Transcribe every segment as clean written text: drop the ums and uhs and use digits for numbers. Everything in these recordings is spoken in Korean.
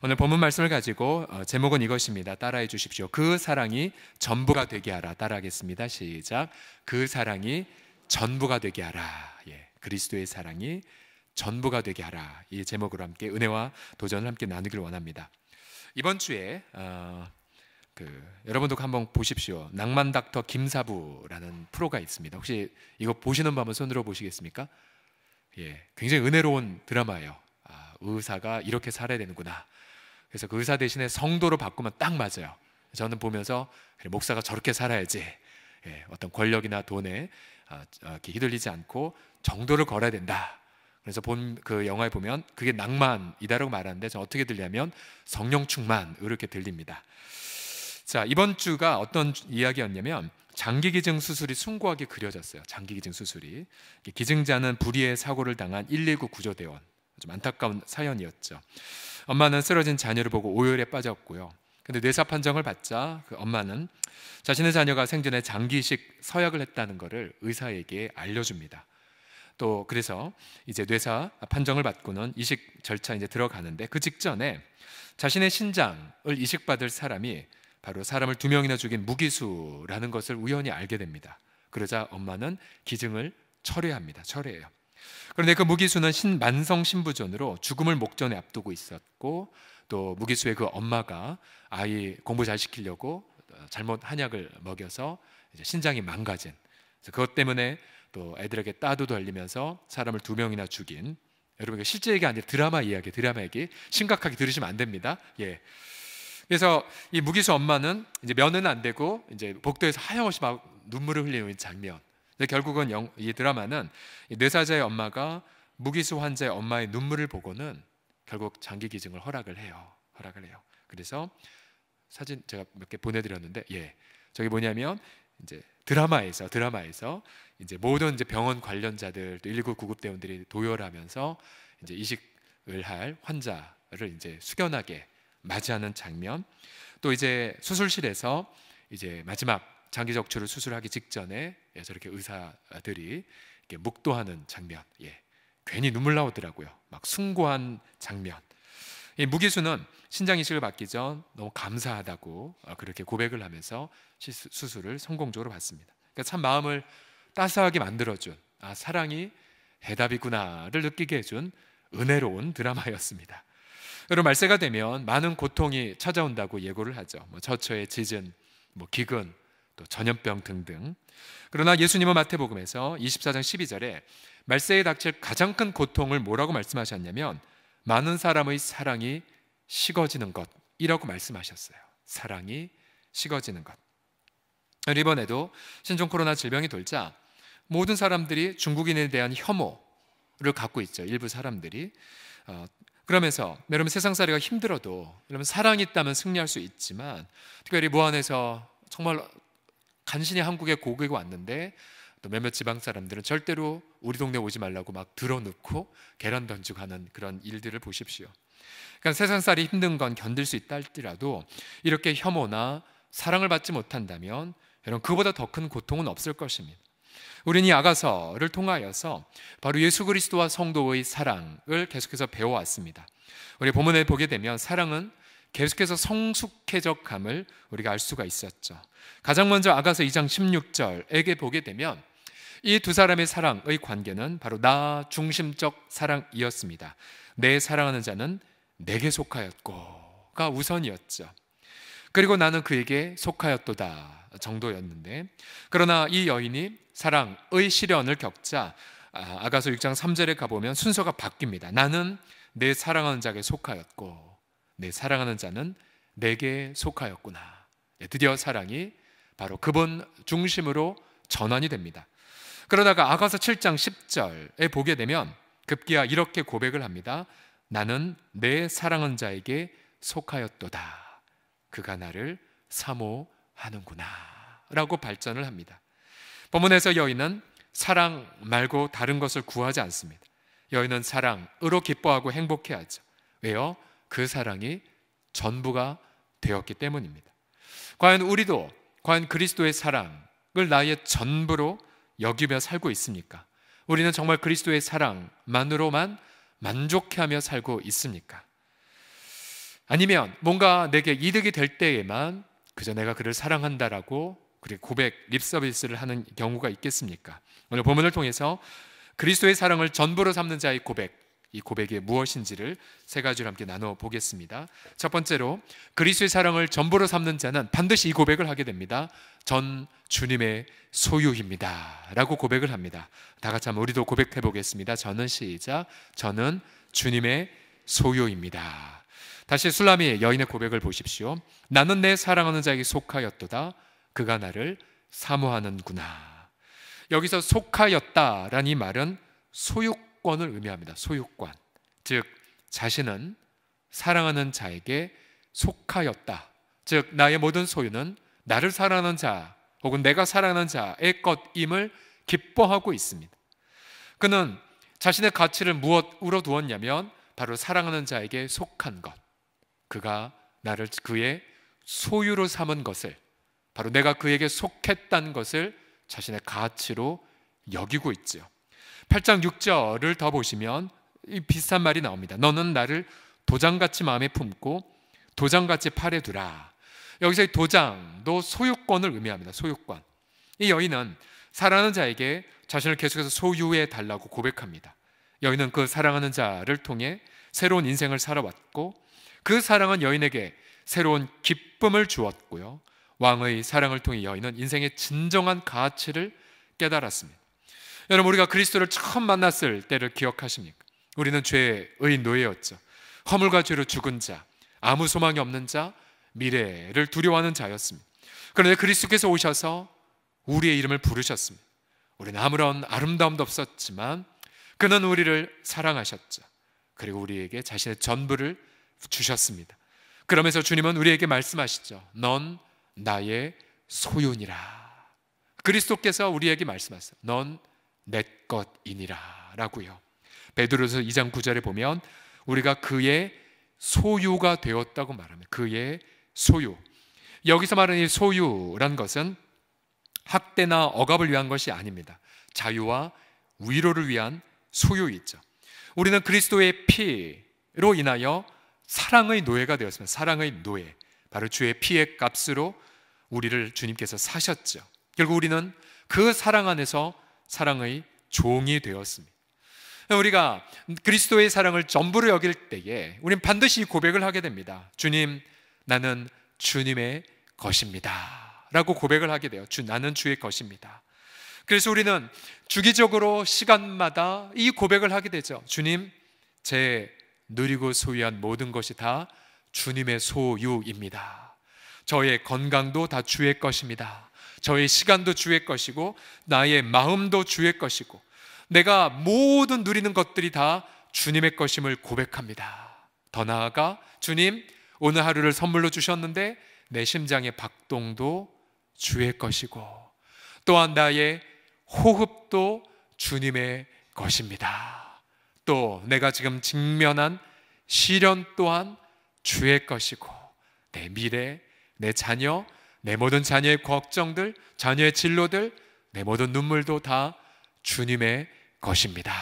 오늘 본문 말씀을 가지고 제목은 이것입니다. 따라해 주십시오. 그 사랑이 전부가 되게 하라. 따라하겠습니다. 시작. 그 사랑이 전부가 되게 하라. 그리스도의 사랑이 전부가 되게 하라. 이 제목으로 함께 은혜와 도전을 함께 나누기를 원합니다. 이번 주에 여러분도 한번 보십시오. 낭만 닥터 김사부라는 프로가 있습니다. 혹시 이거 보시는 분 한번 손들어 보시겠습니까? 굉장히 은혜로운 드라마예요. 의사가 이렇게 살아야 되는구나. 그래서 그 의사 대신에 성도로 바꾸면 딱 맞아요. 저는 보면서 그래, 목사가 저렇게 살아야지. 어떤 권력이나 돈에 이렇게 휘둘리지 않고 정도를 걸어야 된다. 그래서 본 그 영화에 보면 그게 낭만이다라고 말하는데 저는 어떻게 들리냐면 성령 충만 이렇게 들립니다. 자, 이번 주가 어떤 이야기였냐면 장기기증 수술이 숭고하게 그려졌어요. 장기기증 수술이. 기증자는 불의의 사고를 당한 119 구조대원. 좀 안타까운 사연이었죠. 엄마는 쓰러진 자녀를 보고 오열에 빠졌고요. 근데 뇌사 판정을 받자 그 엄마는 자신의 자녀가 생전에 장기이식 서약을 했다는 것을 의사에게 알려줍니다. 또 그래서 이제 뇌사 판정을 받고는 이식 절차 이제 들어가는데 그 직전에 자신의 신장을 이식받을 사람이 바로 사람을 2명이나 죽인 무기수라는 것을 우연히 알게 됩니다. 그러자 엄마는 기증을 철회합니다. 철회해요. 그런데 그 무기수는 만성 신부전으로 죽음을 목전에 앞두고 있었고, 또 무기수의 그 엄마가 아이 공부 잘 시키려고 잘못 한약을 먹여서 이제 신장이 망가진, 그것 때문에 또 애들에게 따도도 흘리면서 사람을 2명이나 죽인, 여러분 이게 실제 얘기 아니라 드라마 얘기 심각하게 들으시면 안 됩니다. 그래서 이 무기수 엄마는 이제 면은 안 되고 이제 복도에서 하염없이 막 눈물을 흘리는 장면. 결국은 이 드라마는 뇌사자의 엄마가 무기수 환자의 엄마의 눈물을 보고는 결국 장기 기증을 허락을 해요. 그래서 사진 제가 몇 개 보내드렸는데, 저기 뭐냐면 이제 드라마에서 이제 모든 이제 병원 관련자들 또 119 구급대원들이 도열하면서 이제 이식을 할 환자를 이제 숙연하게 맞이하는 장면. 또 이제 수술실에서 이제 마지막 장기 적출을 수술하기 직전에 저렇게 의사들이 이렇게 묵도하는 장면, 괜히 눈물 나오더라고요. 막 숭고한 장면. 이 무기수는 신장 이식을 받기 전 너무 감사하다고 그렇게 고백을 하면서 수술을 성공적으로 받습니다. 그러니까 참 마음을 따스하게 만들어준, 사랑이 해답이구나를 느끼게 해준 은혜로운 드라마였습니다. 여러분, 말세가 되면 많은 고통이 찾아온다고 예고를 하죠. 처처의 지진, 기근, 또 전염병 등등. 그러나 예수님은 마태복음에서 24장 12절에 말세에 닥칠 가장 큰 고통을 뭐라고 말씀하셨냐면 많은 사람의 사랑이 식어지는 것이라고 말씀하셨어요. 사랑이 식어지는 것. 이번에도 신종 코로나 질병이 돌자 모든 사람들이 중국인에 대한 혐오를 갖고 있죠. 일부 사람들이. 그러면서 여러분, 세상살이가 힘들어도 여러분, 사랑이 있다면 승리할 수 있지만, 특별히 무안에서 정말 간신히 한국에 고객이 왔는데 또 몇몇 지방 사람들은 절대로 우리 동네 오지 말라고 막 들어놓고 계란 던지고 하는 그런 일들을 보십시오. 그러니까 세상살이 힘든 건 견딜 수 있다 할지라도 이렇게 혐오나 사랑을 받지 못한다면 여러분, 그보다 더 큰 고통은 없을 것입니다. 우리는 이 아가서를 통하여서 바로 예수 그리스도와 성도의 사랑을 계속해서 배워왔습니다. 우리 본문에 보게 되면 사랑은 계속해서 성숙해져 감을 우리가 알 수가 있었죠. 가장 먼저 아가서 2장 16절에게 보게 되면 이 두 사람의 사랑의 관계는 바로 나 중심적 사랑이었습니다. 내 사랑하는 자는 내게 속하였고가 우선이었죠. 그리고 나는 그에게 속하였도다 정도였는데, 그러나 이 여인이 사랑의 시련을 겪자 아가서 6장 3절에 가보면 순서가 바뀝니다. 나는 내 사랑하는 자에게 속하였고 내 사랑하는 자는 내게 속하였구나. 드디어 사랑이 바로 그분 중심으로 전환이 됩니다. 그러다가 아가서 7장 10절에 보게 되면 급기야 이렇게 고백을 합니다. 나는 내 사랑하는 자에게 속하였도다. 그가 나를 사모하는구나 라고 발전을 합니다. 본문에서 여인은 사랑 말고 다른 것을 구하지 않습니다. 여인은 사랑으로 기뻐하고 행복해하죠. 왜요? 그 사랑이 전부가 되었기 때문입니다. 과연 그리스도의 사랑을 나의 전부로 여기며 살고 있습니까? 우리는 정말 그리스도의 사랑만으로만 만족해하며 살고 있습니까? 아니면 뭔가 내게 이득이 될 때에만 그저 내가 그를 사랑한다라고 그렇게 고백, 립서비스를 하는 경우가 있겠습니까? 오늘 본문을 통해서 그리스도의 사랑을 전부로 삼는 자의 고백, 이 고백이 무엇인지를 세 가지로 함께 나눠 보겠습니다. 첫 번째로, 그리스도의 사랑을 전부로 삼는 자는 반드시 이 고백을 하게 됩니다. 전 주님의 소유입니다 라고 고백을 합니다. 다 같이 한번 우리도 고백해 보겠습니다. 저는 시작. 저는 주님의 소유입니다. 다시 술라미 여인의 고백을 보십시오. 나는 내 사랑하는 자에게 속하였도다. 그가 나를 사모하는구나. 여기서 속하였다라는 이 말은 소유권을 의미합니다. 소유권. 즉 자신은 사랑하는 자에게 속하였다. 즉 나의 모든 소유는 나를 사랑하는 자 혹은 내가 사랑하는 자의 것임을 기뻐하고 있습니다. 그는 자신의 가치를 무엇으로 두었냐면 바로 사랑하는 자에게 속한 것, 그가 나를 그의 소유로 삼은 것을, 바로 내가 그에게 속했다는 것을 자신의 가치로 여기고 있죠. 8장 6절을 더 보시면 이 비슷한 말이 나옵니다. 너는 나를 도장같이 마음에 품고 도장같이 팔에 두라. 여기서 이 도장도 소유권을 의미합니다. 소유권. 이 여인은 사랑하는 자에게 자신을 계속해서 소유해 달라고 고백합니다. 여인은 그 사랑하는 자를 통해 새로운 인생을 살아왔고 그 사랑은 여인에게 새로운 기쁨을 주었고요, 왕의 사랑을 통해 여인은 인생의 진정한 가치를 깨달았습니다. 여러분, 우리가 그리스도를 처음 만났을 때를 기억하십니까? 우리는 죄의 노예였죠. 허물과 죄로 죽은 자, 아무 소망이 없는 자, 미래를 두려워하는 자였습니다. 그런데 그리스도께서 오셔서 우리의 이름을 부르셨습니다. 우리는 아무런 아름다움도 없었지만 그는 우리를 사랑하셨죠. 그리고 우리에게 자신의 전부를 주셨습니다. 그러면서 주님은 우리에게 말씀하시죠. 넌 나의 소유니라. 그리스도께서 우리에게 말씀하세요. 넌 내 것이니라 라고요. 베드로서 2장 9절에 보면 우리가 그의 소유가 되었다고 말합니다. 그의 소유. 여기서 말하는 이 소유란 것은 학대나 억압을 위한 것이 아닙니다. 자유와 위로를 위한 소유이죠. 우리는 그리스도의 피로 인하여 사랑의 노예가 되었습니다. 사랑의 노예. 바로 주의 피의 값으로 우리를 주님께서 사셨죠. 결국 우리는 그 사랑 안에서 사랑의 종이 되었습니다. 우리가 그리스도의 사랑을 전부로 여길 때에 우리는 반드시 고백을 하게 됩니다. 주님, 나는 주님의 것입니다 라고 고백을 하게 돼요. 나는 주의 것입니다. 그래서 우리는 주기적으로 시간마다 이 고백을 하게 되죠. 주님, 제 누리고 소유한 모든 것이 다 주님의 소유입니다. 저의 건강도 다 주의 것입니다. 저의 시간도 주의 것이고 나의 마음도 주의 것이고 내가 모든 누리는 것들이 다 주님의 것임을 고백합니다. 더 나아가 주님, 오늘 하루를 선물로 주셨는데 내 심장의 박동도 주의 것이고 또한 나의 호흡도 주님의 것입니다. 또 내가 지금 직면한 시련 또한 주의 것이고 내 미래, 내 자녀, 내 모든 자녀의 걱정들, 자녀의 진로들, 내 모든 눈물도 다 주님의 것입니다.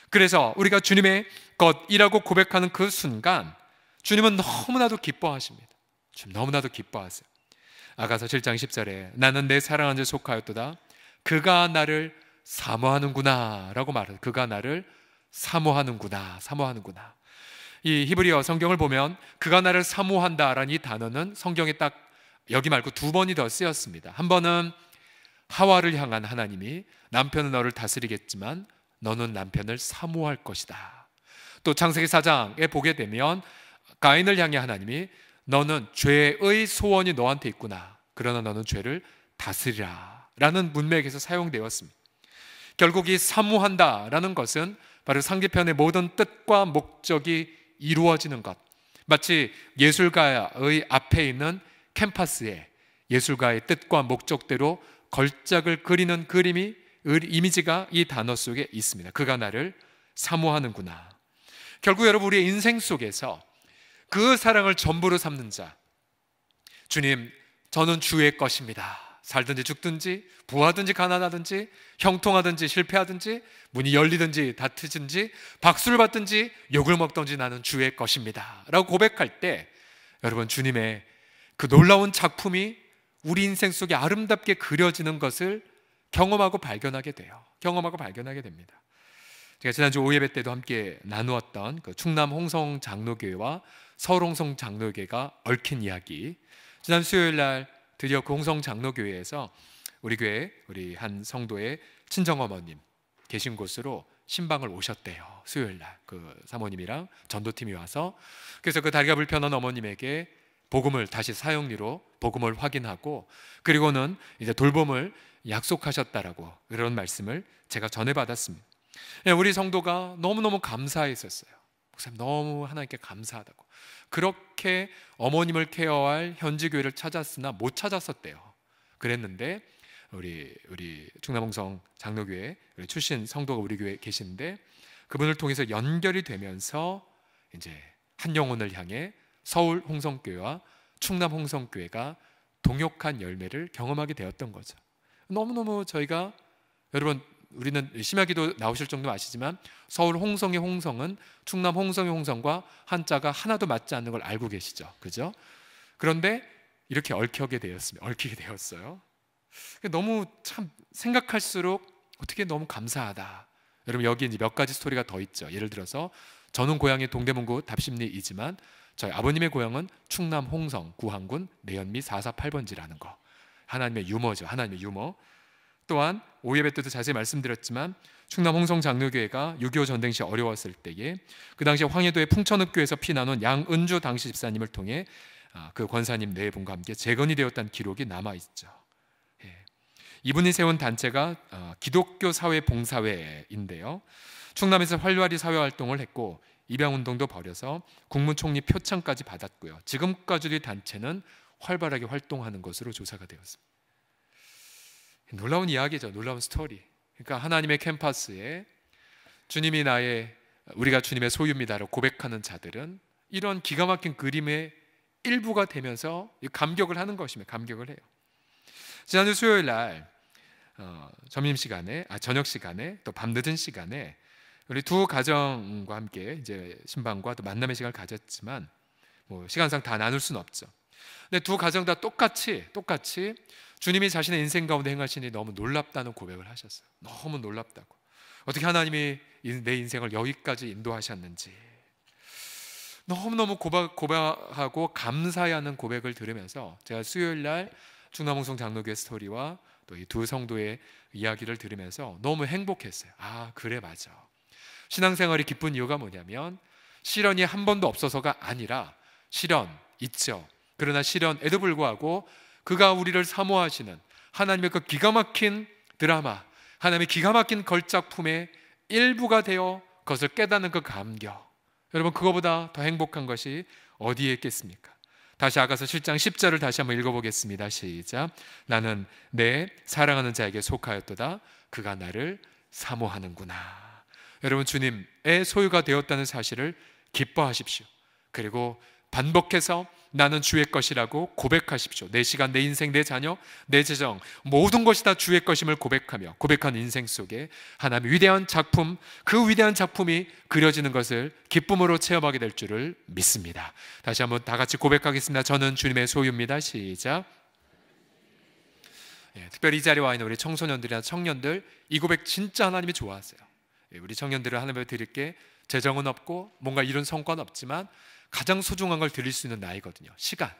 그래서 우리가 주님의 것이라고 고백하는 그 순간 주님은 너무나도 기뻐하십니다. 주님 너무나도 기뻐하세요. 아가서 7장 10절에 나는 내 사랑하는 자 속하였도다. 그가 나를 사모하는구나 라고 말해요. 그가 나를 사모하는구나. 이 히브리어 성경을 보면 그가 나를 사모한다라는 이 단어는 성경에 딱 여기 말고 두 번이 더 쓰였습니다. 한 번은 하와를 향한 하나님이 남편은 너를 다스리겠지만 너는 남편을 사모할 것이다. 또 창세기 4장에 보게 되면 가인을 향해 하나님이 너는 죄의 소원이 너한테 있구나. 그러나 너는 죄를 다스리라 라는 문맥에서 사용되었습니다. 결국 이 사모한다라는 것은 바로 상대편의 모든 뜻과 목적이 이루어지는 것. 마치 예술가의 앞에 있는 캔파스에 예술가의 뜻과 목적대로 걸작을 그리는 그림이, 이미지가 이 단어 속에 있습니다. 그가 나를 사모하는구나. 결국 여러분, 우리의 인생 속에서 그 사랑을 전부로 삼는 자, 주님, 저는 주의 것입니다. 살든지 죽든지, 부하든지 가난하든지, 형통하든지 실패하든지, 문이 열리든지 닫히든지, 박수를 받든지 욕을 먹든지 나는 주의 것입니다 라고 고백할 때, 여러분, 주님의 그 놀라운 작품이 우리 인생 속에 아름답게 그려지는 것을 경험하고 발견하게 돼요. 경험하고 발견하게 됩니다. 제가 지난주 오예배 때도 함께 나누었던 그 충남 홍성 장로교회와 서울 홍성 장로교회가 얽힌 이야기, 지난 수요일 날 드디어 그 홍성 장로교회에서 우리 교회 우리 한 성도의 친정어머님 계신 곳으로 신방을 오셨대요. 수요일 날 그 사모님이랑 전도팀이 와서, 그래서 그 다리가 불편한 어머님에게 복음을 다시 사형리로 복음을 확인하고, 그리고는 이제 돌봄을 약속하셨다라고 그런 말씀을 제가 전해받았습니다. 우리 성도가 너무너무 감사했었어요. 목사님 너무 하나님께 감사하다고. 그렇게 어머님을 케어할 현지 교회를 찾았으나 못 찾았었대요. 그랬는데 우리 충남홍성 장로교회 출신 성도가 우리 교회에 계신데, 그분을 통해서 연결이 되면서 이제 한 영혼을 향해 서울 홍성교회와 충남 홍성교회가 동역한 열매를 경험하게 되었던 거죠. 너무너무 저희가, 여러분 우리는 심야기도 나오실 정도 아시지만 서울 홍성의 홍성은 충남 홍성의 홍성과 한자가 하나도 맞지 않는 걸 알고 계시죠, 그죠? 그런데 이렇게 얽히게 되었어요. 너무 참 생각할수록 어떻게 너무 감사하다. 여러분, 여기 이제 몇 가지 스토리가 더 있죠. 예를 들어서 저는 고향이 동대문구 답심리이지만 저희 아버님의 고향은 충남 홍성 구항군 내연미 448번지라는 거. 하나님의 유머죠. 하나님의 유머. 또한 오예배 때도 자세히 말씀드렸지만 충남 홍성 장로교회가 6.25 전쟁 시 어려웠을 때에 그 당시 황해도의 풍천읍교에서 피나눈 양은주 당시 집사님을 통해 그 권사님 네 분과 함께 재건이 되었다는 기록이 남아있죠. 이분이 세운 단체가 기독교 사회 봉사회인데요, 충남에서 활발히 사회활동을 했고 입양운동도 벌여서 국무총리 표창까지 받았고요. 지금까지도 이 단체는 활발하게 활동하는 것으로 조사가 되었습니다. 놀라운 이야기죠. 놀라운 스토리. 그러니까 하나님의 캠퍼스에 우리가 주님의 소유입니다라고 고백하는 자들은 이런 기가 막힌 그림의 일부가 되면서 감격을 하는 것입니다. 감격을 해요. 지난주 수요일 날 저녁 시간에 또 밤늦은 시간에 우리 두 가정과 함께 이제 신방과 또 만남의 시간을 가졌지만 시간상 다 나눌 수는 없죠. 근데 두 가정 다 똑같이 주님이 자신의 인생 가운데 행하시니 너무 놀랍다는 고백을 하셨어요. 너무 놀랍다고. 어떻게 하나님이 내 인생을 여기까지 인도하셨는지 너무너무 고백하고 감사해하는 고백을 들으면서 제가 수요일 날 충남홍성 장로교회 스토리와 또 이 두 성도의 이야기를 들으면서 너무 행복했어요. 아, 그래, 맞아. 신앙생활이 기쁜 이유가 뭐냐면 시련이 한 번도 없어서가 아니라, 시련 있죠. 그러나 시련에도 불구하고 그가 우리를 사모하시는 하나님의 그 기가 막힌 드라마, 하나님의 기가 막힌 걸작품의 일부가 되어 그것을 깨닫는 그 감격, 여러분 그거보다 더 행복한 것이 어디에 있겠습니까? 다시 아가서 7장 10절을 다시 한번 읽어보겠습니다. 시작. 나는 내 사랑하는 자에게 속하였도다. 그가 나를 사모하는구나. 여러분, 주님의 소유가 되었다는 사실을 기뻐하십시오. 그리고 반복해서 나는 주의 것이라고 고백하십시오. 내 시간, 내 인생, 내 자녀, 내 재정, 모든 것이 다 주의 것임을 고백한 인생 속에 하나님의 위대한 작품, 그 위대한 작품이 그려지는 것을 기쁨으로 체험하게 될 줄을 믿습니다. 다시 한번 다 같이 고백하겠습니다. 저는 주님의 소유입니다. 시작. 특별히 이 자리에 와 있는 우리 청소년들이나 청년들, 이 고백 진짜 하나님이 좋아하세요. 우리 청년들은 하나님을 드릴 게 재정은 없고 뭔가 이룬 성과는 없지만 가장 소중한 걸 드릴 수 있는 나이거든요. 시간.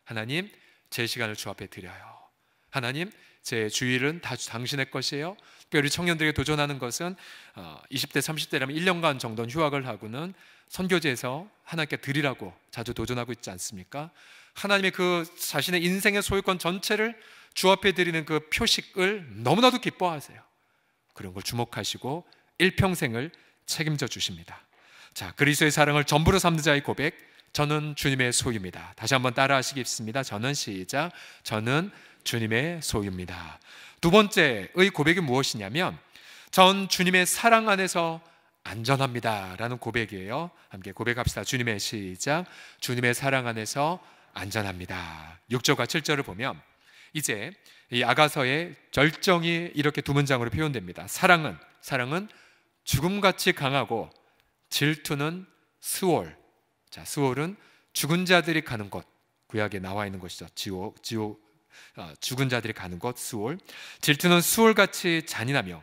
하나님, 제 시간을 주 앞에 드려요. 하나님, 제 주일은 다 당신의 것이에요. 특별히 청년들에게 도전하는 것은 20대, 30대라면 1년간 정도는 휴학을 하고는 선교제에서 하나님께 드리라고 자주 도전하고 있지 않습니까? 하나님의 그 자신의 인생의 소유권 전체를 주 앞에 드리는 그 표식을 너무나도 기뻐하세요. 그런 걸 주목하시고 일평생을 책임져 주십니다. 자, 그리스도의 사랑을 전부로 삼는 자의 고백, 저는 주님의 소유입니다. 다시 한번 따라 하시겠습니다. 저는 시작. 저는 주님의 소유입니다. 두 번째의 고백이 무엇이냐면 전 주님의 사랑 안에서 안전합니다 라는 고백이에요. 함께 고백합시다. 주님의 시작. 주님의 사랑 안에서 안전합니다. 6절과 7절을 보면 이제 이 아가서의 절정이 이렇게 두 문장으로 표현됩니다. 사랑은 죽음같이 강하고 질투는 스올. 자, 스올은 죽은 자들이 가는 곳, 구약에 나와 있는 것이죠. 죽은 자들이 가는 곳, 스올. 질투는 스올같이 잔인하며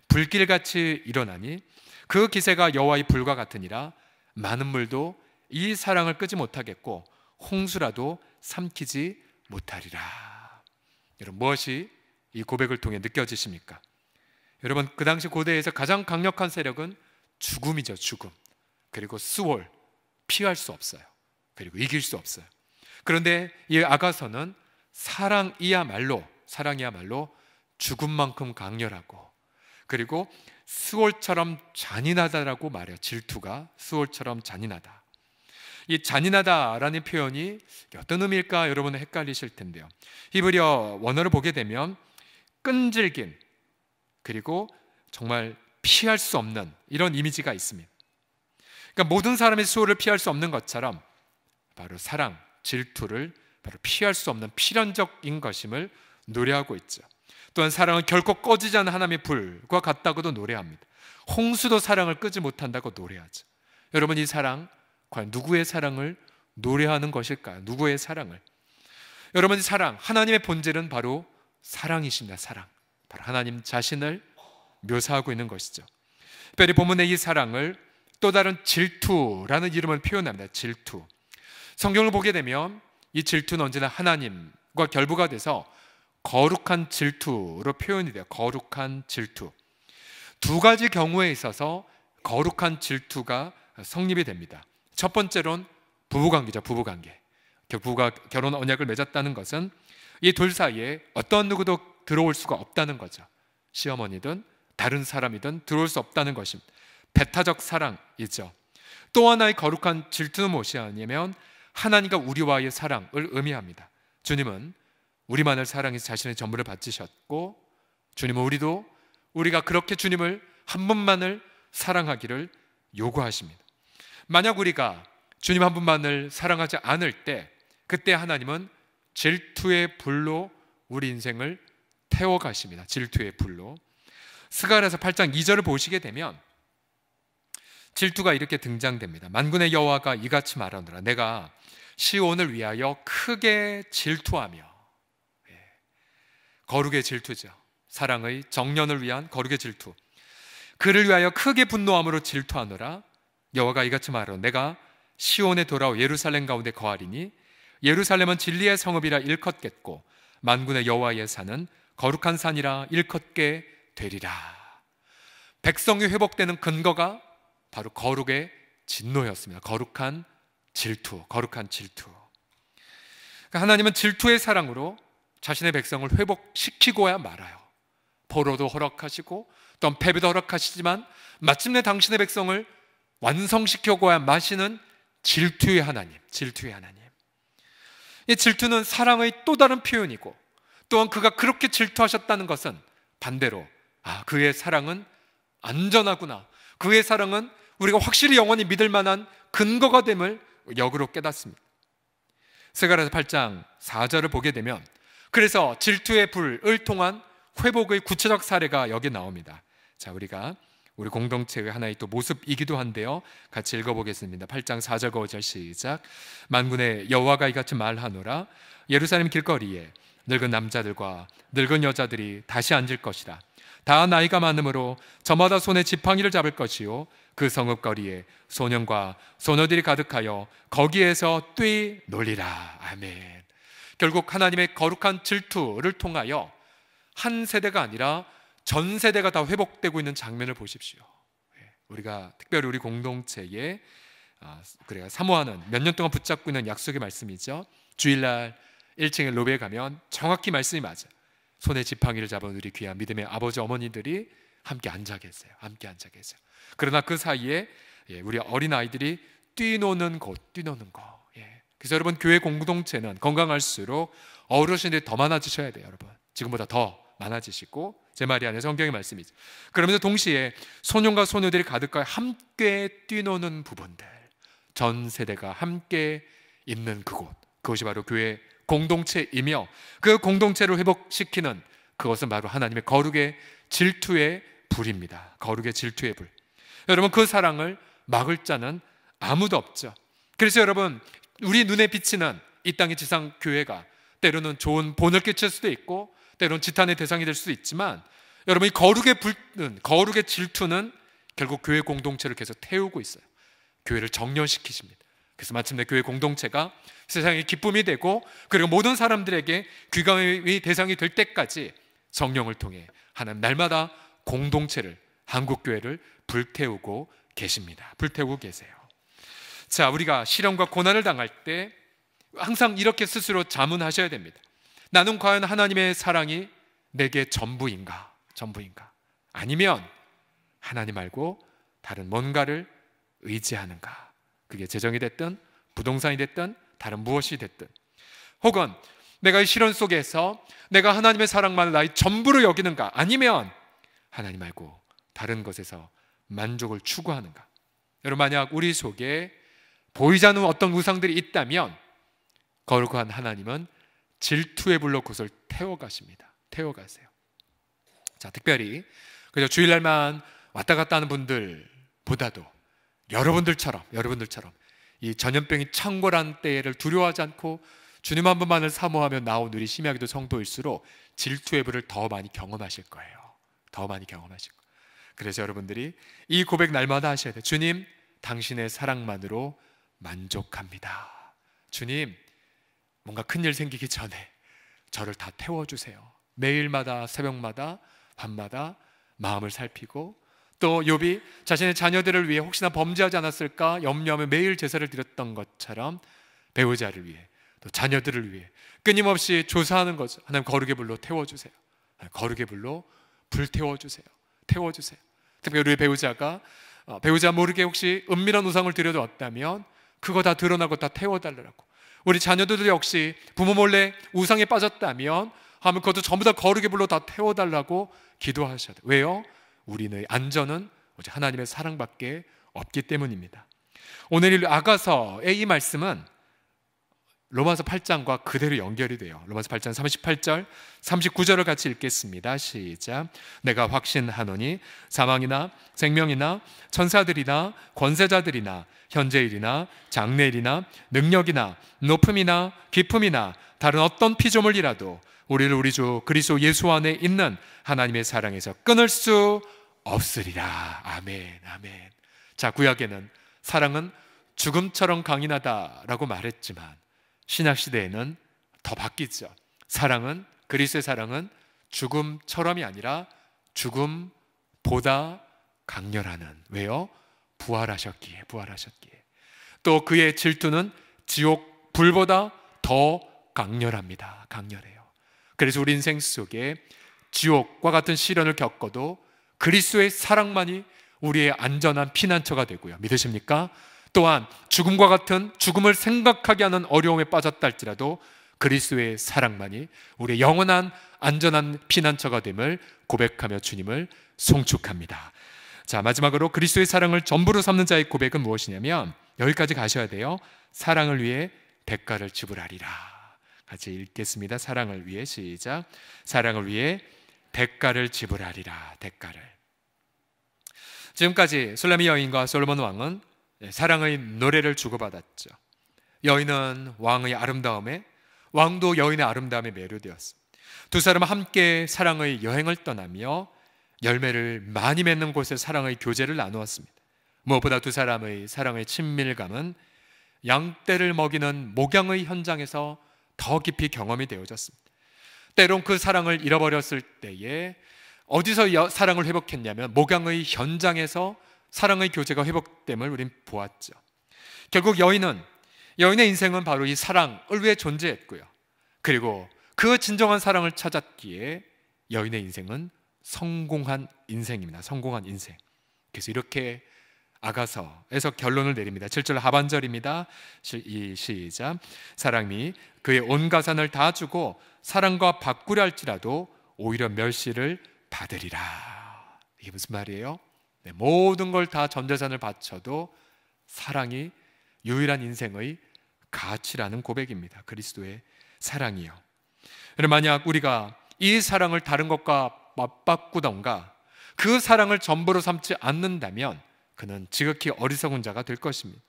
불길같이 일어나니 그 기세가 여호와의 불과 같으니라. 많은 물도 이 사랑을 끄지 못하겠고 홍수라도 삼키지 못하리라. 여러분, 무엇이 이 고백을 통해 느껴지십니까? 여러분, 그 당시 고대에서 가장 강력한 세력은 죽음이죠. 죽음. 그리고 스월, 피할 수 없어요. 그리고 이길 수 없어요. 그런데 이 아가서는 사랑이야말로 죽음만큼 강렬하고, 그리고 스월처럼 잔인하다라고 말해요. 질투가 스월처럼 잔인하다. 이 잔인하다라는 표현이 어떤 의미일까 여러분은 헷갈리실 텐데요. 히브리어 원어를 보게 되면 끈질긴, 그리고 정말 피할 수 없는 이런 이미지가 있습니다. 그러니까 모든 사람의 수호를 피할 수 없는 것처럼 바로 사랑, 질투를 바로 피할 수 없는 필연적인 것임을 노래하고 있죠. 또한 사랑은 결코 꺼지지 않는 하나님의 불과 같다고도 노래합니다. 홍수도 사랑을 끄지 못한다고 노래하죠. 여러분, 이 사랑 과연 누구의 사랑을 노래하는 것일까요? 누구의 사랑을? 여러분, 이 사랑, 하나님의 본질은 바로 사랑이십니다. 사랑, 바로 하나님 자신을 묘사하고 있는 것이죠. 특별히 본문의 이 사랑을 또 다른 질투라는 이름을 표현합니다. 질투. 성경을 보게 되면 이 질투는 언제나 하나님과 결부가 돼서 거룩한 질투로 표현이 돼요. 거룩한 질투. 두 가지 경우에 있어서 거룩한 질투가 성립이 됩니다. 첫 번째로는 부부관계죠. 부부관계. 부부가 결혼 언약을 맺었다는 것은 이 둘 사이에 어떤 누구도 들어올 수가 없다는 거죠. 시어머니든 다른 사람이든 들어올 수 없다는 것입니다. 배타적 사랑이죠. 또 하나의 거룩한 질투는 무엇이냐면 하나님과 우리와의 사랑을 의미합니다. 주님은 우리만을 사랑해서 자신의 전부를 바치셨고, 주님은 우리가 그렇게 주님을 한 분만을 사랑하기를 요구하십니다. 만약 우리가 주님 한 분만을 사랑하지 않을 때, 그때 하나님은 질투의 불로 우리 인생을 태워가십니다. 질투의 불로. 스가랴서 8장 2절을 보시게 되면 질투가 이렇게 등장됩니다. 만군의 여호와가 이같이 말하노라. 내가 시온을 위하여 크게 질투하며. 거룩의 질투죠. 사랑의 정년을 위한 거룩의 질투. 그를 위하여 크게 분노함으로 질투하노라. 여호와가 이같이 말하노라. 내가 시온에 돌아오 예루살렘 가운데 거하리니 예루살렘은 진리의 성읍이라 일컫겠고 만군의 여호와의 산은 거룩한 산이라 일컫게 되리라. 백성이 회복되는 근거가 바로 거룩의 진노였습니다. 거룩한 질투. 그러니까 하나님은 질투의 사랑으로 자신의 백성을 회복시키고야 말아요. 포로도 허락하시고 또한 패배도 허락하시지만 마침내 당신의 백성을 완성시켜고야 마시는 질투의 하나님. 이 질투는 사랑의 또 다른 표현이고, 또한 그가 그렇게 질투하셨다는 것은 반대로 그의 사랑은 안전하구나, 그의 사랑은 우리가 확실히 영원히 믿을 만한 근거가 됨을 역으로 깨닫습니다. 스가랴서 8장 4절을 보게 되면 그래서 질투의 불을 통한 회복의 구체적 사례가 여기 나옵니다. 자, 우리 공동체의 하나의 또 모습이기도 한데요, 같이 읽어보겠습니다. 8장 4절과 5절 시작. 만군의 여호와가 이같이 말하노라. 예루살렘 길거리에 늙은 남자들과 늙은 여자들이 다시 앉을 것이라. 다 나이가 많으므로 저마다 손에 지팡이를 잡을 것이요 그 성읍거리에 소년과 소녀들이 가득하여 거기에서 뛰놀리라. 아멘. 결국 하나님의 거룩한 질투를 통하여 한 세대가 아니라 전 세대가 다 회복되고 있는 장면을 보십시오. 우리가 특별히 우리 공동체에 그래야 사모하는, 몇 년 동안 붙잡고 있는 약속의 말씀이죠. 주일날 1층에 로비에 가면 정확히 말씀이 맞아요. 손에 지팡이를 잡은 우리 귀한 믿음의 아버지 어머니들이 함께 앉아 계세요. 그러나 그 사이에 우리 어린아이들이 뛰노는 곳. 그래서 여러분, 교회 공동체는 건강할수록 어르신들이 더 많아지셔야 돼요. 여러분, 지금보다 더 많아지시고, 제 말이 아니라 성경의 말씀이죠. 그러면서 동시에 소년과 소녀들이 가득하여 함께 뛰노는 부분들, 전 세대가 함께 있는 그곳, 그것이 바로 교회 공동체이며 그 공동체를 회복시키는 그것은 바로 하나님의 거룩의 질투의 불입니다. 거룩의 질투의 불. 여러분, 그 사랑을 막을 자는 아무도 없죠. 그래서 여러분, 우리 눈에 비치는 이 땅의 지상교회가 때로는 좋은 본을 끼칠 수도 있고 때로는 지탄의 대상이 될 수도 있지만, 여러분, 이 거룩의 불은, 거룩의 질투는 결국 교회 공동체를 계속 태우고 있어요. 교회를 정련시키십니다. 그래서 마침내 교회 공동체가 세상의 기쁨이 되고, 그리고 모든 사람들에게 귀감의 대상이 될 때까지 성령을 통해 하나님 날마다 공동체를, 한국교회를 불태우고 계십니다. 불태우고 계세요. 자, 우리가 시련과 고난을 당할 때 항상 이렇게 스스로 자문하셔야 됩니다. 나는 과연 하나님의 사랑이 내게 전부인가? 전부인가? 아니면 하나님 말고 다른 뭔가를 의지하는가? 그게 재정이 됐든 부동산이 됐든 다른 무엇이 됐든, 혹은 내가 이 시련 속에서 내가 하나님의 사랑만을 나의 전부로 여기는가? 아니면 하나님 말고 다른 것에서 만족을 추구하는가? 여러분, 만약 우리 속에 보이지 않는 어떤 우상들이 있다면 거룩한 하나님은 질투의 불로 그것을 태워가십니다. 태워가세요. 자, 특별히 그저 주일날만 왔다 갔다 하는 분들보다도 여러분들처럼 이 전염병이 창궐한 때를 두려워하지 않고 주님 한 분만을 사모하며 나온 우리 심야기도 성도일수록 질투의 불을 더 많이 경험하실 거예요. 더 많이 경험하실 거예요. 그래서 여러분들이 이 고백 날마다 하셔야 돼요. 주님, 당신의 사랑만으로 만족합니다. 주님, 뭔가 큰일 생기기 전에 저를 다 태워주세요. 매일마다, 새벽마다, 밤마다 마음을 살피고, 또 욥이 자신의 자녀들을 위해 혹시나 범죄하지 않았을까 염려하며 매일 제사를 드렸던 것처럼 배우자를 위해, 또 자녀들을 위해 끊임없이 조사하는 거죠. 하나님, 거룩의 불로 태워주세요. 거룩의 불로 불태워주세요. 태워주세요. 특별히 우리 배우자가 배우자 모르게 혹시 은밀한 우상을 들여다왔다면 그거 다 드러나고 다 태워달라고. 우리 자녀들도 역시 부모 몰래 우상에 빠졌다면 하면 그것도 전부 다 거룩의 불로 다 태워달라고 기도하셔야 돼요. 왜요? 우리의 안전은 오직 하나님의 사랑밖에 없기 때문입니다. 오늘 아가서의 이 말씀은 로마서 8장과 그대로 연결이 돼요. 로마서 8장 38절 39절을 같이 읽겠습니다. 시작. 내가 확신하노니 사망이나 생명이나 천사들이나 권세자들이나 현재일이나 장래일이나 능력이나 높음이나 깊음이나 다른 어떤 피조물이라도 우리를 우리 주 그리스도 예수 안에 있는 하나님의 사랑에서 끊을 수 없으리라. 아멘, 아멘. 자, 구약에는 사랑은 죽음처럼 강인하다라고 말했지만 신약시대에는 더 바뀌죠. 사랑은, 그리스도의 사랑은 죽음처럼이 아니라 죽음보다 강렬하는. 왜요? 부활하셨기에. 또 그의 질투는 지옥 불보다 더 강렬합니다. 강렬해요. 그래서 우리 인생 속에 지옥과 같은 시련을 겪어도 그리스도의 사랑만이 우리의 안전한 피난처가 되고요. 믿으십니까? 또한 죽음과 같은, 죽음을 생각하게 하는 어려움에 빠졌다 할지라도 그리스도의 사랑만이 우리의 영원한 안전한 피난처가 됨을 고백하며 주님을 송축합니다. 자, 마지막으로 그리스도의 사랑을 전부로 삼는 자의 고백은 무엇이냐면, 여기까지 가셔야 돼요. 사랑을 위해 대가를 지불하리라. 같이 읽겠습니다. 사랑을 위해, 시작. 사랑을 위해 대가를 지불하리라. 대가를. 지금까지 술라미 여인과 솔로몬 왕은 사랑의 노래를 주고받았죠. 여인은 왕의 아름다움에, 왕도 여인의 아름다움에 매료되었습니다. 두 사람은 함께 사랑의 여행을 떠나며 열매를 많이 맺는 곳에 사랑의 교제를 나누었습니다. 무엇보다 두 사람의 사랑의 친밀감은 양떼를 먹이는 목양의 현장에서 더 깊이 경험이 되어졌습니다. 때론 그 사랑을 잃어버렸을 때에 어디서 사랑을 회복했냐면 목양의 현장에서 사랑의 교제가 회복됨을 우린 보았죠. 결국 여인의 인생은 바로 이 사랑을 위해 존재했고요. 그리고 그 진정한 사랑을 찾았기에 여인의 인생은 성공한 인생입니다. 성공한 인생. 그래서 이렇게 아가서에서 결론을 내립니다. 7절 하반절입니다. 시작. 사랑이 그의 온 가산을 다 주고 사랑과 바꾸려 할지라도 오히려 멸시를 받으리라. 이게 무슨 말이에요? 네, 모든 걸 다 전 재산을 바쳐도 사랑이 유일한 인생의 가치라는 고백입니다. 그리스도의 사랑이요. 만약 우리가 이 사랑을 다른 것과 맞바꾸던가 그 사랑을 전부로 삼지 않는다면 그는 지극히 어리석은 자가 될 것입니다.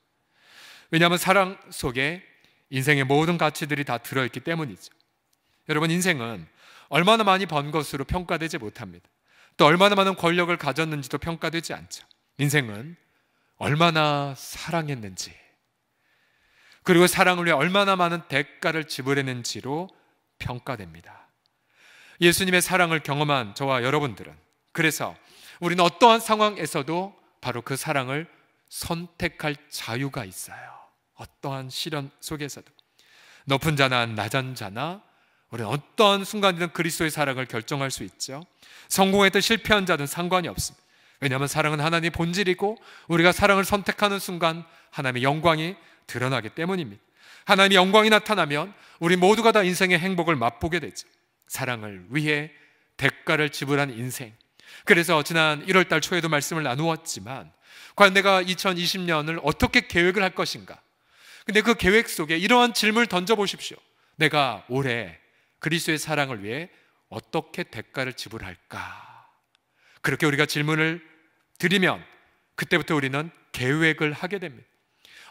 왜냐하면 사랑 속에 인생의 모든 가치들이 다 들어있기 때문이죠. 여러분, 인생은 얼마나 많이 번 것으로 평가되지 못합니다. 또 얼마나 많은 권력을 가졌는지도 평가되지 않죠. 인생은 얼마나 사랑했는지, 그리고 사랑을 위해 얼마나 많은 대가를 지불했는지로 평가됩니다. 예수님의 사랑을 경험한 저와 여러분들은 그래서 우리는 어떠한 상황에서도 바로 그 사랑을 선택할 자유가 있어요. 어떠한 시련 속에서도 높은 자나 낮은 자나 우리는 어떠한 순간이든 그리스도의 사랑을 결정할 수 있죠. 성공했든 실패한 자든 상관이 없습니다. 왜냐하면 사랑은 하나님의 본질이고 우리가 사랑을 선택하는 순간 하나님의 영광이 드러나기 때문입니다. 하나님의 영광이 나타나면 우리 모두가 다 인생의 행복을 맛보게 되죠. 사랑을 위해 대가를 지불한 인생. 그래서 지난 1월달 초에도 말씀을 나누었지만 과연 내가 2020년을 어떻게 계획을 할 것인가? 근데 그 계획 속에 이러한 질문을 던져보십시오. 내가 올해 그리스도의 사랑을 위해 어떻게 대가를 지불할까? 그렇게 우리가 질문을 드리면 그때부터 우리는 계획을 하게 됩니다.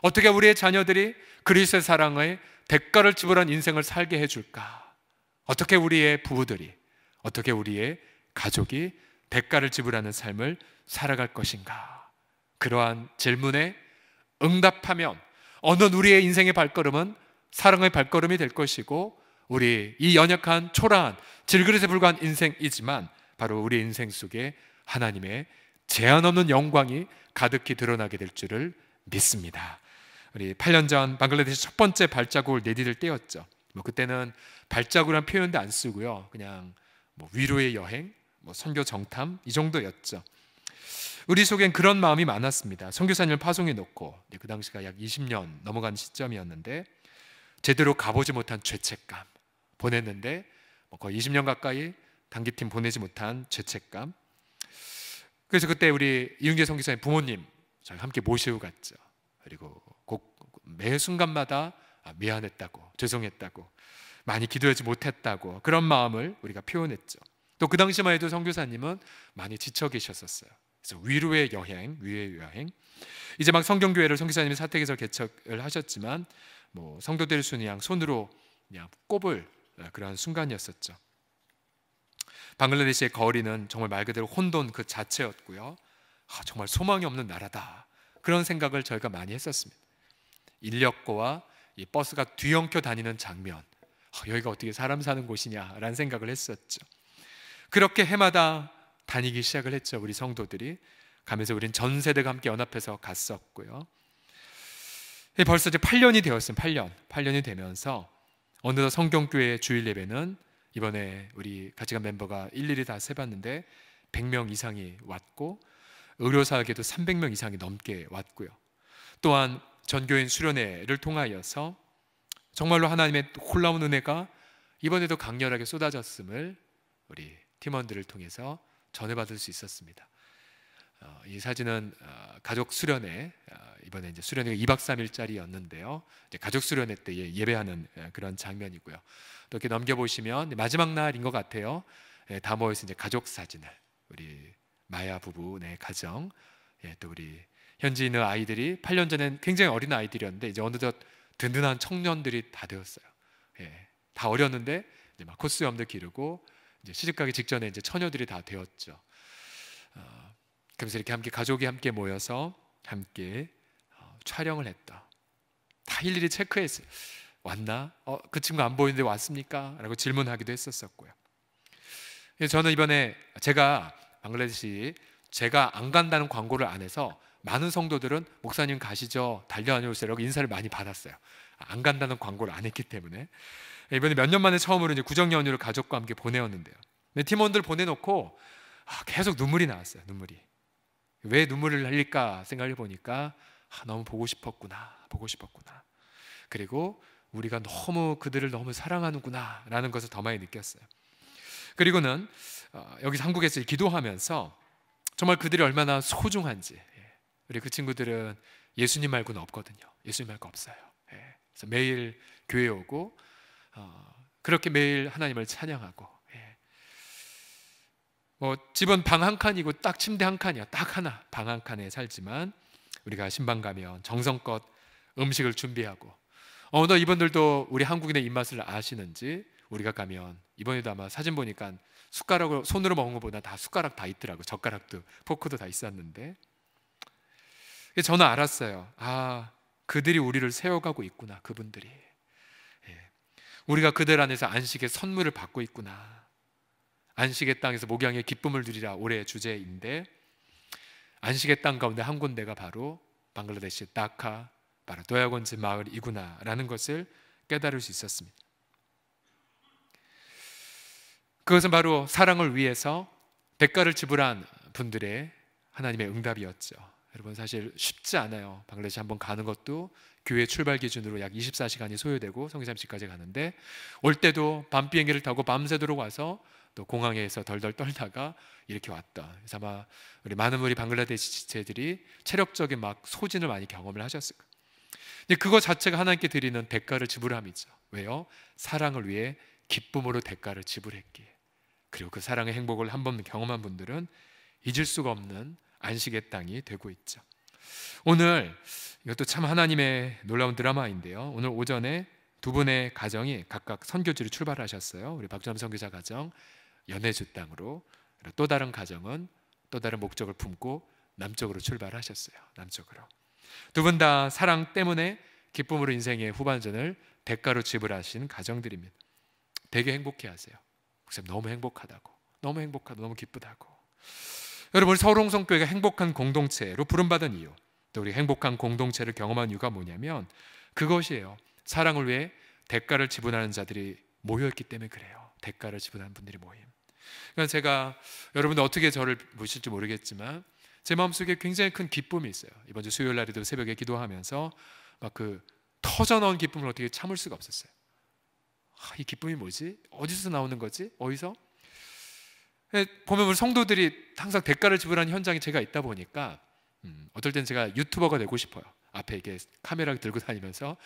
어떻게 우리의 자녀들이 그리스도의 사랑에 대가를 지불한 인생을 살게 해줄까? 어떻게 우리의 부부들이, 어떻게 우리의 가족이 대가를 지불하는 삶을 살아갈 것인가? 그러한 질문에 응답하면 어느 우리의 인생의 발걸음은 사랑의 발걸음이 될 것이고 우리 이 연약한 초라한 질그릇에 불과한 인생이지만 바로 우리 인생 속에 하나님의 제한 없는 영광이 가득히 드러나게 될 줄을 믿습니다. 우리 8년 전 방글라데시 첫 번째 발자국을 내디딜 때였죠. 그때는 발자국이라는 표현도 안 쓰고요, 그냥 위로의 여행, 선교 정탐 이 정도였죠. 우리 속엔 그런 마음이 많았습니다. 선교사님을 파송해 놓고 그 당시가 약 20년 넘어간 시점이었는데 제대로 가보지 못한 죄책감, 보냈는데 거의 20년 가까이 단기팀 보내지 못한 죄책감. 그래서 그때 우리 이윤재 선교사님 부모님 저희 함께 모시고 갔죠. 그리고 매 순간마다 미안했다고, 죄송했다고, 많이 기도하지 못했다고 그런 마음을 우리가 표현했죠. 또 그 당시만 해도 선교사님은 많이 지쳐 계셨었어요. 그래서 위로의 여행. 이제 막 성경교회를 선교사님이 사택에서 개척을 하셨지만 성도들 순이 그냥 손으로 그냥 꼽을 그런 순간이었었죠. 방글라데시의 거리는 정말 말 그대로 혼돈 그 자체였고요. 정말 소망이 없는 나라다, 그런 생각을 저희가 많이 했었습니다. 인력거와 이 버스가 뒤엉켜 다니는 장면, 여기가 어떻게 사람 사는 곳이냐라는 생각을 했었죠. 그렇게 해마다 다니기 시작을 했죠. 우리 성도들이 가면서 우린 전 세대가 함께 연합해서 갔었고요. 벌써 이제 8년이 되었어요. 8년이 되면서 어느덧 성경교회 주일 예배는 이번에 우리 같이 간 멤버가 일일이 다 세봤는데 100명 이상이 왔고 의료사에게도 300명 이상이 넘게 왔고요. 또한 전교인 수련회를 통하여서 정말로 하나님의 놀라운 은혜가 이번에도 강렬하게 쏟아졌음을 우리 팀원들을 통해서 전해받을 수 있었습니다. 이 사진은 가족 수련회, 이번에 이제 수련회가 2박 3일짜리였는데요. 가족 수련회 때 예배하는 그런 장면이고요. 또 이렇게 넘겨보시면 마지막 날인 것 같아요. 다 모여서 이제 가족 사진을, 우리 마야 부부 가정, 또 우리 현지인의 아이들이 8년 전엔 굉장히 어린 아이들이었는데 이제 어느덧 든든한 청년들이 다 되었어요. 다 어렸는데 이제 막 콧수염도 기르고 이제 시집가기 직전에 이제 처녀들이 다 되었죠. 그래서 이렇게 함께 가족이 함께 모여서 함께 촬영을 했다. 다 일일이 체크했어요. 왔나? 그 친구 안 보이는데 왔습니까? 라고 질문하기도 했었고요. 저는 이번에 제가 방글라데시 제가 안 간다는 광고를 안 해서 많은 성도들은 목사님 가시죠, 달려다녀오세요 라고 인사를 많이 받았어요. 안 간다는 광고를 안 했기 때문에. 이번에 몇 년 만에 처음으로 이제 구정연휴를 가족과 함께 보내었는데요. 팀원들 보내놓고 계속 눈물이 나왔어요. 눈물이. 왜 눈물을 흘릴까 생각해 보니까 너무 보고 싶었구나. 그리고 우리가 너무 그들을 너무 사랑하는구나 라는 것을 더 많이 느꼈어요. 그리고는 여기 한국에서 기도하면서 정말 그들이 얼마나 소중한지, 우리 그 친구들은 예수님 말고는 없거든요. 예수님 말고 없어요. 그래서 매일 교회 오고 그렇게 매일 하나님을 찬양하고, 집은 방 한 칸이고 딱 침대 한 칸이야. 딱 하나, 방 한 칸에 살지만 우리가 신방 가면 정성껏 음식을 준비하고, 너 이분들도 우리 한국인의 입맛을 아시는지 우리가 가면 이번에도 아마 사진 보니까 숟가락으로 손으로 먹는 것보다 다 숟가락 다 있더라고. 젓가락도 포크도 다 있었는데, 저는 알았어요. 그들이 우리를 세워가고 있구나. 그분들이, 우리가 그들 안에서 안식의 선물을 받고 있구나. 안식의 땅에서 목양의 기쁨을 누리라 올해의 주제인데, 안식의 땅 가운데 한 군데가 바로 방글라데시 다카, 바로 도야곤즈 마을이구나 라는 것을 깨달을 수 있었습니다. 그것은 바로 사랑을 위해서 대가를 지불한 분들의 하나님의 응답이었죠. 여러분, 사실 쉽지 않아요. 방글라데시 한번 가는 것도 교회 출발 기준으로 약 24시간이 소요되고 성삼시까지 가는데, 올 때도 밤 비행기를 타고 밤새도록 와서 또 공항에서 덜덜 떨다가 이렇게 왔다. 그래서 아마 많은 우리 방글라데시체들이 체력적인 막 소진을 많이 경험을 하셨을 거예요. 근데 그거 자체가 하나님께 드리는 대가를 지불함이죠. 왜요? 사랑을 위해 기쁨으로 대가를 지불했기에. 그리고 그 사랑의 행복을 한번 경험한 분들은 잊을 수가 없는 안식의 땅이 되고 있죠. 오늘 이것도 참 하나님의 놀라운 드라마인데요. 오늘 오전에 두 분의 가정이 각각 선교지로 출발하셨어요. 우리 박주남 선교사 가정 연해주 땅으로, 또 다른 가정은 또 다른 목적을 품고 남쪽으로 출발하셨어요. 남쪽으로. 두 분 다 사랑 때문에 기쁨으로 인생의 후반전을 대가로 지불하신 가정들입니다. 되게 행복해하세요. 목사님 너무 행복하다고, 너무 행복하다, 너무 기쁘다고. 여러분, 서울홍성교회가 행복한 공동체로 부름받은 이유, 또 우리 행복한 공동체를 경험한 이유가 뭐냐면 그것이에요. 사랑을 위해 대가를 지불하는 자들이 모여있기 때문에 그래요. 대가를 지불하는 분들이 모임. 그러니까 제가, 여러분들 어떻게 저를 보실지 모르겠지만 제 마음속에 굉장히 큰 기쁨이 있어요. 이번 주 수요일 날에도 새벽에 기도하면서 막 그 터져나온 기쁨을 어떻게 참을 수가 없었어요. 이 기쁨이 뭐지? 어디서 나오는 거지? 어디서? 보면 우리 성도들이 항상 대가를 지불하는 현장에 제가 있다 보니까 어떨 땐 제가 유튜버가 되고 싶어요. 앞에 이렇게 카메라 들고 다니면서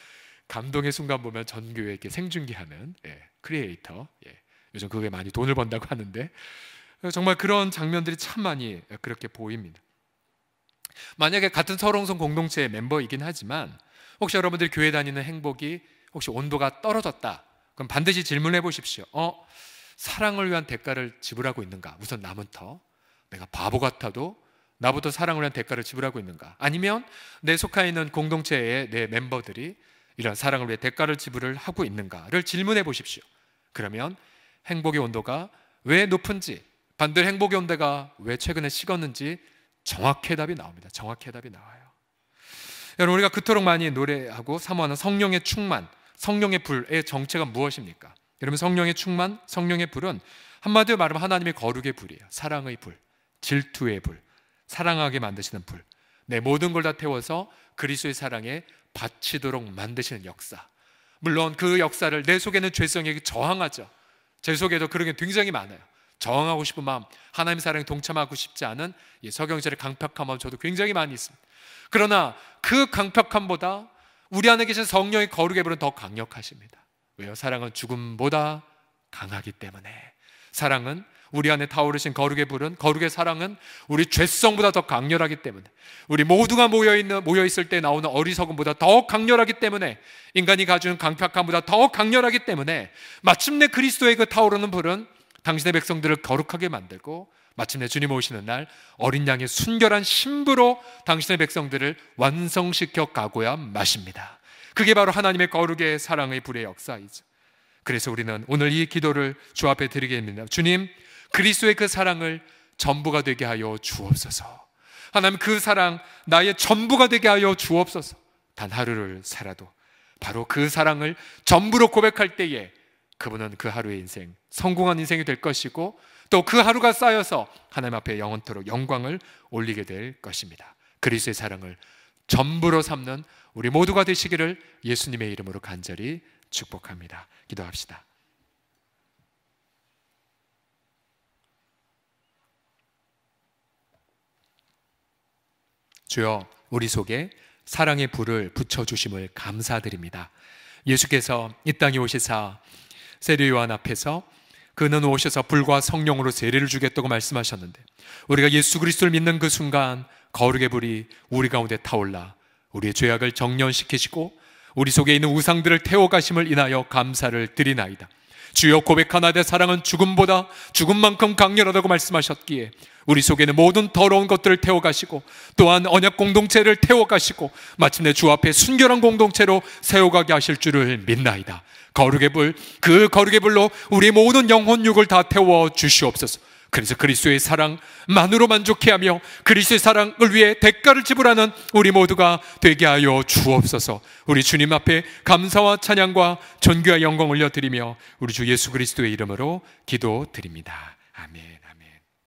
감동의 순간 보면 전교회 이렇게 생중계하는 크리에이터. 요즘 그게 많이 돈을 번다고 하는데 정말 그런 장면들이 참 많이 그렇게 보입니다. 만약에 같은 서울홍성 공동체의 멤버이긴 하지만 혹시 여러분들이 교회 다니는 행복이 혹시 온도가 떨어졌다, 그럼 반드시 질문해 보십시오. 사랑을 위한 대가를 지불하고 있는가? 우선 나부터, 내가 바보 같아도 나부터 사랑을 위한 대가를 지불하고 있는가? 아니면 내 속해 있는 공동체의 내 멤버들이 이런 사랑을 위해 대가를 지불을 하고 있는가를 질문해 보십시오. 그러면 행복의 온도가 왜 높은지, 반대로 행복의 온도가 왜 최근에 식었는지 정확히 답이 나옵니다. 정확히 답이 나와요. 여러분, 우리가 그토록 많이 노래하고 사모하는 성령의 충만, 성령의 불의 정체가 무엇입니까? 여러분, 성령의 충만, 성령의 불은 한마디로 말하면 하나님의 거룩의 불이에요. 사랑의 불, 질투의 불, 사랑하게 만드시는 불, 내 모든 걸 다 태워서 그리스도의 사랑에 바치도록 만드시는 역사. 물론 그 역사를, 내 속에는 죄성에게 저항하죠. 제 속에도 그런 게 굉장히 많아요. 저항하고 싶은 마음, 하나님의 사랑에 동참하고 싶지 않은 이 서경철의 강팍한 마음 저도 굉장히 많이 있습니다. 그러나 그 강팍함보다 우리 안에 계신 성령의 거룩의 불은 더 강력하십니다. 왜요? 사랑은 죽음보다 강하기 때문에. 사랑은, 우리 안에 타오르신 거룩의 불은, 거룩의 사랑은 우리 죄성보다 더 강렬하기 때문에, 우리 모두가 모여있을 때 나오는 어리석음보다 더 강렬하기 때문에, 인간이 가진 강팍함보다 더 강렬하기 때문에 마침내 그리스도의 그 타오르는 불은 당신의 백성들을 거룩하게 만들고 마침내 주님 오시는 날 어린 양의 순결한 신부로 당신의 백성들을 완성시켜 가고야 마십니다. 그게 바로 하나님의 거룩의 사랑의 불의 역사이죠. 그래서 우리는 오늘 이 기도를 주 앞에 드리게 됩니다. 주님, 그리스도의 그 사랑을 전부가 되게 하여 주옵소서. 하나님, 그 사랑 나의 전부가 되게 하여 주옵소서. 단 하루를 살아도 바로 그 사랑을 전부로 고백할 때에 그분은 그 하루의 인생, 성공한 인생이 될 것이고, 또 그 하루가 쌓여서 하나님 앞에 영원토록 영광을 올리게 될 것입니다. 그리스도의 사랑을 전부로 삼는 우리 모두가 되시기를 예수님의 이름으로 간절히 축복합니다. 기도합시다. 주여, 우리 속에 사랑의 불을 붙여주심을 감사드립니다. 예수께서 이 땅에 오시사 세례 요한 앞에서 그는 오셔서 불과 성령으로 세례를 주겠다고 말씀하셨는데, 우리가 예수 그리스도를 믿는 그 순간 거룩의 불이 우리 가운데 타올라 우리의 죄악을 정련시키시고 우리 속에 있는 우상들을 태워가심을 인하여 감사를 드리나이다. 주여, 고백하나 내 사랑은 죽음보다 죽음만큼 강렬하다고 말씀하셨기에 우리 속에는 모든 더러운 것들을 태워가시고 또한 언약 공동체를 태워가시고 마침내 주 앞에 순결한 공동체로 세워가게 하실 줄을 믿나이다. 거룩의 불, 그 거룩의 불로 우리의 모든 영혼육을 다 태워 주시옵소서. 그래서 그리스도의 사랑만으로 만족해하며 그리스도의 사랑을 위해 대가를 지불하는 우리 모두가 되게 하여 주옵소서. 우리 주님 앞에 감사와 찬양과 존귀와 영광을 올려드리며 우리 주 예수 그리스도의 이름으로 기도드립니다. 아멘.